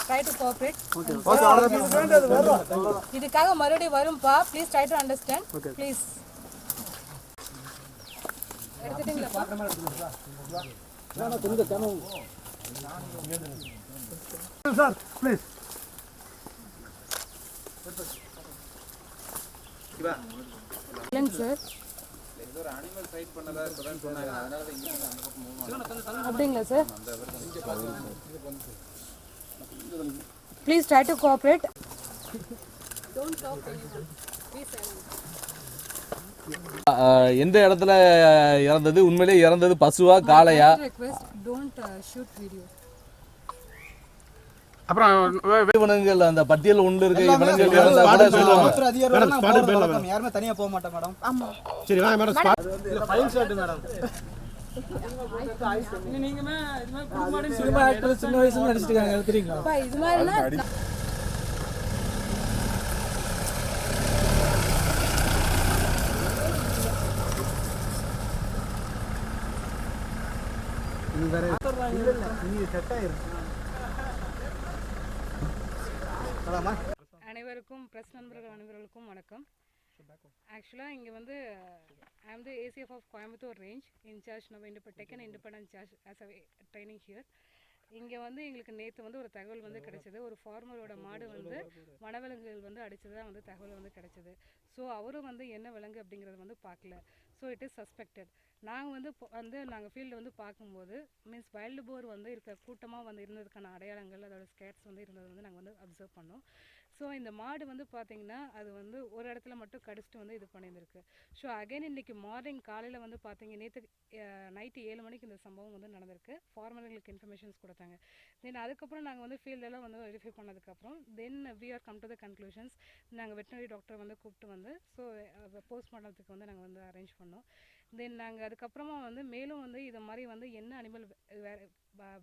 try to cooperate. இதுக்காக மறுபடியும் வரும்பா. Please try to understand. Please. எடுத்துட்டீங்களா? Sir, please. இல்லைங்க சார். அப்படிங்களா sir? Please try to cooperate. Don't talk anyone. Please எந்த இடத்துல இறந்தது, உண்மையிலே இறந்தது பசுவா காளையா? request don't shoot video. அப்புறம் விலங்குகள் அந்த பட்டியல் உண்டு இருக்கு. விலங்குகள் இறந்தா கூட சொல்லுவாங்க. யாருமே தனியா போக மாட்டோம் மேடம். ஆமா. சரி வாங்க மேடம். இல்ல ஃபைல் ஷாட் மேடம். நீங்கமே இது மாதிரி குடும்பமாடி சினிமா ஆக்டர் சின்ன வயசுல நடிச்சிட்டு இருக்காங்க தெரியுங்களா? அப்பா இது மாதிரினா அனைவருக்கும் பிரஸ் நண்பர்கள் அனைவருக்கும் வணக்கம். ஆக்சுவலாக இங்கே வந்து I am the ACF of Coimbatore range incharge நம்ம taken independent charge as a training here. இங்கே வந்து எங்களுக்கு நேற்று வந்து ஒரு தகவல் வந்து கிடைச்சது. ஒரு ஃபார்மரோட மாடு வந்து வனவிலங்குகள் வந்து அடித்ததாக வந்து தகவல் வந்து கிடைச்சது. ஸோ அவரும் வந்து என்ன விலங்கு அப்படிங்கிறது வந்து பார்க்கல. So it is suspected. நாங்கள் நாங்கள் ஃபீல்டில் வந்து பார்க்கும்போது மீன்ஸ் வைல்டு போர் வந்து இருக்க கூட்டமாக வந்து இருந்ததுக்கான அடையாளங்கள் அதோட ஸ்கேட்ஸ் வந்து இருந்தது வந்து நாங்கள் வந்து அப்சர்வ் பண்ணோம். ஸோ இந்த மாடு வந்து பார்த்திங்கன்னா அது வந்து ஒரு இடத்துல மட்டும் கடிச்சிட்டு வந்து இது பண்ணியிருந்திருக்கு. ஸோ அகைன் இன்றைக்கி மார்னிங் காலையில் வந்து பார்த்திங்க நேற்று நைட்டு 7 மணிக்கு இந்த சம்பவம் வந்து நடந்திருக்கு. ஃபார்மர்களுக்கு இன்ஃபர்மேஷன்ஸ் கொடுத்தாங்க. தென் அதுக்கப்புறம் நாங்கள் வந்து ஃபீல்டெல்லாம் வந்து வெரிஃபை பண்ணதுக்கப்புறம் then we are come to the conclusions. நாங்கள் வெட்டினரி டாக்டரை வந்து கூப்பிட்டு வந்து ஸோ போஸ்ட்மார்ட்டத்துக்கு வந்து நாங்கள் வந்து அரேஞ்ச் பண்ணோம். தென் நாங்கள் அதுக்கப்புறமா வந்து மேலும் வந்து இது மாதிரி வந்து என்ன அனிமல்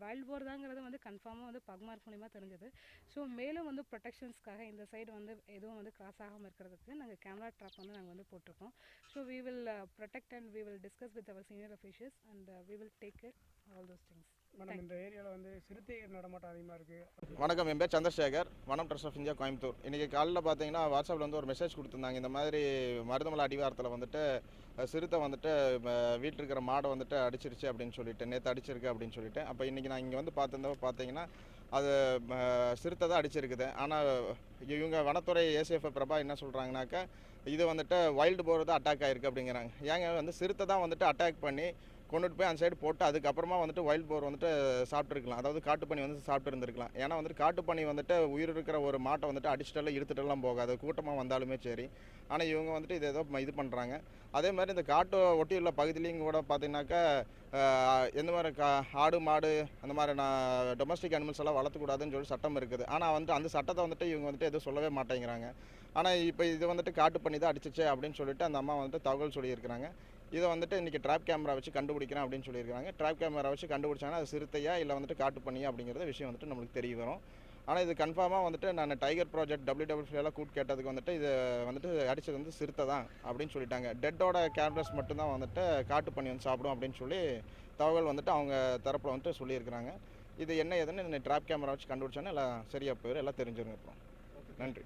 வைல்ட் போர் தாங்கிறது வந்து கன்ஃபார்மாக வந்து பக்மார்க் மூலிமா தெரிஞ்சது. ஸோ மேலும் வந்து ப்ரொடெக்ஷன்ஸ்க்காக இந்த சைடு வந்து எதுவும் வந்து கிராஸ் ஆகாமல் இருக்கிறதுக்கு நாங்கள் கேமரா ட்ராப் வந்து நாங்கள் வந்து போட்டிருக்கோம். So we will protect and we will discuss with our senior officials and we will take care all those things. Madam இந்த ஏரியாவில் வந்து சிறுத்தை நடமாட்டம் அதிகமாக இருக்குது. வணக்கம், என் பேர் சந்திரசேகர், வனம் ட்ரஸ்ட் ஆஃப் இந்தியா கோயம்புத்தூர். இன்றைக்கி காலையில் பார்த்தீங்கன்னா வாட்ஸ்அப்பில் வந்து ஒரு மெசேஜ் கொடுத்துருந்தாங்க. இந்த மாதிரி மருதமலை அடிவாரத்தில் வந்துட்டு சிறுத்தை வந்துட்டு வீட்டில் இருக்கிற மாடை வந்துட்டு அடிச்சிருச்சு அப்படின்னு சொல்லிட்டு நேற்று அடிச்சிருக்கு அப்படின்னு சொல்லிட்டு. அப்போ இன்றைக்கி நான் இங்கே வந்து பார்த்தீங்கன்னா அது சிறுத்தை தான் அடிச்சிருக்குது. ஆனால் இவங்க வனத்துறை ஏசிஎஃப் பிரபா என்ன சொல்கிறாங்கனாக்கா இது வந்துட்டு வைல்டு போர் தான் அட்டாக் ஆகிருக்கு அப்படிங்கிறாங்க. ஏங்க வந்து சிறுத்தை தான் வந்துட்டு அட்டாக் பண்ணி கொண்டுட்டு போய் அந்த சைடு போட்டு அதுக்கப்புறமா வந்துட்டு வைல்ட் போர் வந்துட்டு சாப்பிட்ருக்கலாம். அதாவது காட்டுப்பனி வந்து சாப்பிட்டு இருந்திருக்கலாம். ஏன்னா வந்துட்டு காட்டுப்பனி வந்துட்டு உயிர் இருக்கிற ஒரு மாட்டை வந்துட்டு அடிச்சுட்டெல்லாம் இழுத்துட்டெல்லாம் போகாது, கூட்டமாக வந்தாலுமே சரி. ஆனால் இவங்க வந்துட்டு இது ஏதோ இது பண்ணுறாங்க. அதே மாதிரி இந்த காட்டு ஒட்டி உள்ள பகுதியிலையும் கூட பார்த்தீங்கன்னாக்கா எந்த மாதிரி ஆடு மாடு அந்த மாதிரி டொமஸ்டிக் அனிமல்ஸ் எல்லாம் வளர்த்தக்கூடாதுன்னு சொல்லி சட்டம் இருக்குது. ஆனால் வந்துட்டு அந்த சட்டத்தை வந்துட்டு இவங்க வந்துட்டு எதுவும் சொல்லவே மாட்டேங்கிறாங்க. ஆனால் இப்போ இது வந்துட்டு காட்டுப்பனி தான் அடிச்சிச்சு அப்படின்னு சொல்லிட்டு அந்த அம்மா வந்துட்டு தகவல் சொல்லியிருக்கிறாங்க. இதை வந்துட்டு இன்றைக்கி ட்ராப் கேமரா வச்சு கண்டுபிடிக்கிறேன் அப்படின்னு சொல்லியிருக்காங்க. ட்ராப் கேமரா வச்சு கண்டுபிடிச்சாங்கன்னா அது சிறுத்தையா இல்லை வந்துட்டு காட்டுப்பனியா அப்படிங்கிறத விஷயம் வந்துட்டு நம்மளுக்கு தெரிய வரும். ஆனால் இது கன்ஃபார்மாக வந்துட்டு நான் டைகர் ப்ராஜெக்ட் WWF கூட்டு கேட்டதுக்கு வந்துட்டு இது வந்துட்டு அடித்தது வந்து சிறுத்தை தான் அப்படின்னு சொல்லிட்டாங்க. டெட்டோட கேமராஸ் மட்டும்தான் வந்துட்டு காட்டுப்பனி வந்து சாப்பிடும் அப்படின்னு சொல்லி தகவல் வந்துட்டு அவங்க தரப்பில் வந்துட்டு சொல்லியிருக்கிறாங்க. இது என்ன ஏதுன்னு ட்ராப் கேமரா வச்சு கண்டுபிடிச்சோன்னா எல்லாம் சரியாக போயிடும், எல்லாம் தெரிஞ்சிருங்க. அப்புறம் நன்றி.